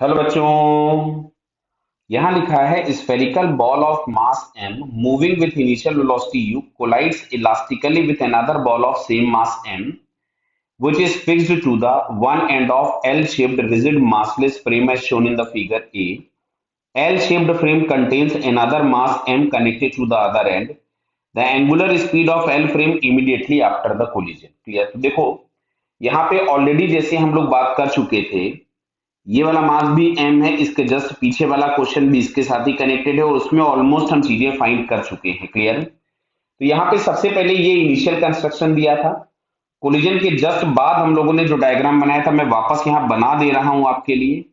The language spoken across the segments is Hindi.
हेलो बच्चों। यहाँ लिखा है spherical ball of mass m moving with initial velocity u collides elastically with another ball of same mass m which is fixed to the one end of L-shaped rigid massless frame as shown in the figure A. L-shaped frame contains another mass m connected to the other end. The angular speed of L frame immediately after the collision. Clear? तो देखो यहाँ पे ऑलरेडी जैसे हम लोग बात कर चुके थे, ये वाला मास भी m है, इसके जस्ट पीछे वाला क्वेश्चन भी इसके साथ ही कनेक्टेड है और उसमें ऑलमोस्ट हम चीजें फाइंड कर चुके हैं। क्लियर? तो यहाँ पे सबसे पहले ये इनिशियल कंस्ट्रक्शन दिया था, कोलिजन के जस्ट बाद हम लोगों ने जो डायग्राम बनाया था मैं वापस यहाँ बना दे रहा हूं आपके लिए।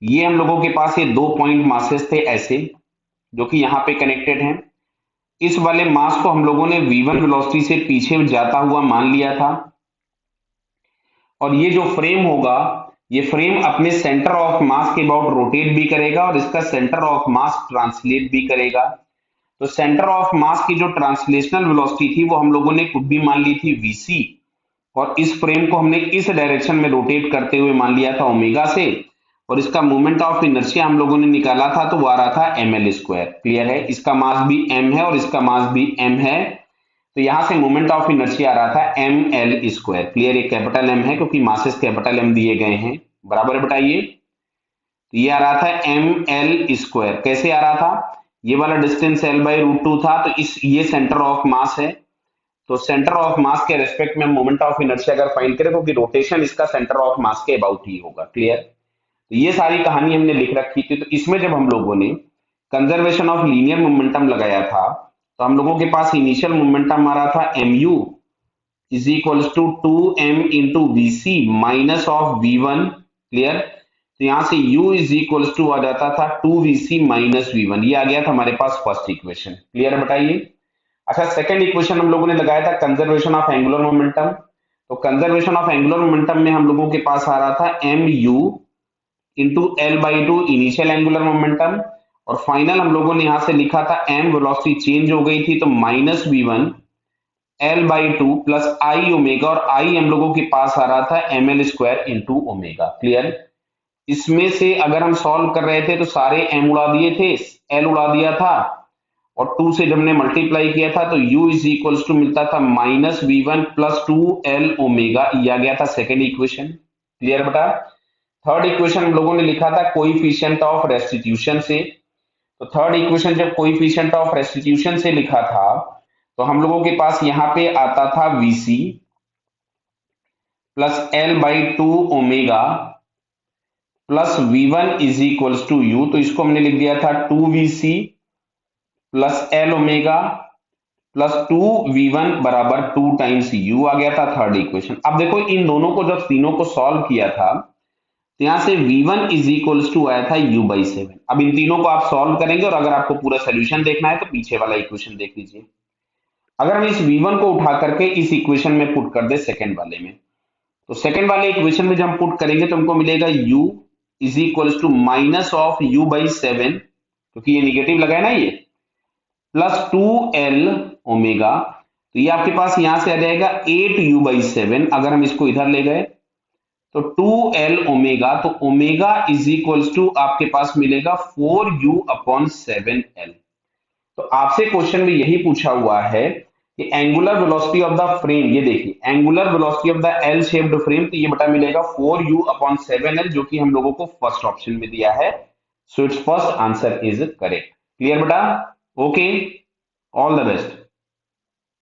ये हम लोगों के पास ये दो पॉइंट मासेस थे ऐसे, जो कि यहाँ पे कनेक्टेड हैं। इस वाले मास को हम लोगों ने v1 वेलोसिटी से पीछे जाता हुआ मान लिया था और ये जो फ्रेम होगा, ये फ्रेम अपने सेंटर ऑफ मास के अबाउट रोटेट भी करेगा और इसका सेंटर ऑफ मास ट्रांसलेट भी करेगा। तो सेंटर ऑफ मास की जो ट्रांसलेशनल वेलोसिटी थी वो हम लोगों ने खुद भी मान ली थी vc, और इस फ्रेम को हमने इस डायरेक्शन में रोटेट करते हुए मान लिया था ओमेगा से, और इसका मोमेंट ऑफ इनर्शिया हम लोगों ने निकाला था तो वो आ रहा था ml स्क्वायर। क्लियर है? इसका मास भी m है और इसका मास भी m है, तो यहां से मोमेंट ऑफ इनर्शिया आ रहा था ml स्क्वायर। क्लियर? ये कैपिटल M है क्योंकि मासेस कैपिटल M दिए गए हैं। बराबर बताइए? तो ये आ रहा था ml स्क्वायर। कैसे आ रहा था? ये वाला डिस्टेंस l/√2 था, तो इस ये सेंटर ऑफ मास है, तो सेंटर ऑफ मास के रेस्पेक्ट में मोमेंट ऑफ इनर्शिया अगर फाइंड करें क्योंकि रोटेशन इसका सेंटर ऑफ मास के अबाउट ही होगा। क्लियर? तो ये सारी कहानी हमने लिख रखी थी। तो इसमें जब हम लोगों ने कंजर्वेशन ऑफ लीनियर मोमेंटम लगाया था तो हम लोगों के पास इनिशियल मोमेंटम आ रहा था mu is equal to 2m into V C minus of v1। क्लियर? तो यहां से u इज इक्वल टू आ जाता था 2vc माइनस v1। ये आ गया था हमारे पास फर्स्ट इक्वेशन। क्लियर बताइए? अच्छा, सेकंड इक्वेशन हम लोगों ने लगाया था कंजर्वेशन ऑफ एंगुलर मोमेंटम। तो कंजर्वेशन ऑफ एंगुलर मोमेंटम में हम लोगों के पास आ रहा था mu into l/2 initial angular momentum, और फाइनल हम लोगों ने यहां से लिखा था m वेलोसिटी चेंज हो गई थी तो माइनस v1 l/2 प्लस आई ओमेगा, और आई हम लोगों के पास आ रहा था ml square into omega. Clear? इसमें से अगर हम सॉल्व कर रहे थे तो सारे m उड़ा दिए थे, l उड़ा दिया था, और 2 से जब हमने मल्टीप्लाई किया था तो u इज इक्वल टू मिलता था minus v1 plus 2l omega. ये आ गया था सेकेंड इक्वेशन। क्लियर बेटा? थर्ड इक्वेशन हम लोगों ने लिखा था कोइफिशिएंट ऑफ रेस्टिट्यूशन से। तो थर्ड इक्वेशन जब कोइफिशिएंट ऑफ रेस्टिट्यूशन से लिखा था तो हम लोगों के पास यहाँ पे आता था vc plus l/2 omega plus v1 is equal to u। तो इसको हमने लिख दिया था 2vc plus l omega plus 2v1 बराबर 2 टाइम्स u आ गया था थर्ड इक्वेशन। अब देखो इन दोनों को जब तीनों को सॉल्व किया था तो यहां से v1 इज इक्वल टू आया था u/7। अब इन तीनों को आप सॉल्व करेंगे और अगर आपको पूरा सोल्यूशन देखना है तो पीछे वाला इक्वेशन देख लीजिए। अगर हम इस v1 को उठा करके इस इक्वेशन में पुट कर दे सेकंड वाले में, तो सेकंड वाले इक्वेशन में जब हम पुट करेंगे तो हमको मिलेगा u is equal to minus of u/7, क्योंकि ये निगेटिव लगा है ना, ये प्लस 2l ओमेगा। तो ये आपके पास यहां से आ जाएगा 8u/7। अगर हम इसको इधर ले गए तो 2l ओमेगा, तो ओमेगा इज इक्वल टू आपके पास मिलेगा 4u/7l। तो आपसे क्वेश्चन में यही पूछा हुआ है कि angular velocity of the frame, ये देखिए angular velocity of the L shaped frame, तो ये बटा मिलेगा 4u/7l, जो कि हम लोगों को फर्स्ट ऑप्शन में दिया है। So its first answer is correct. Clear बेटा? Okay, all the best.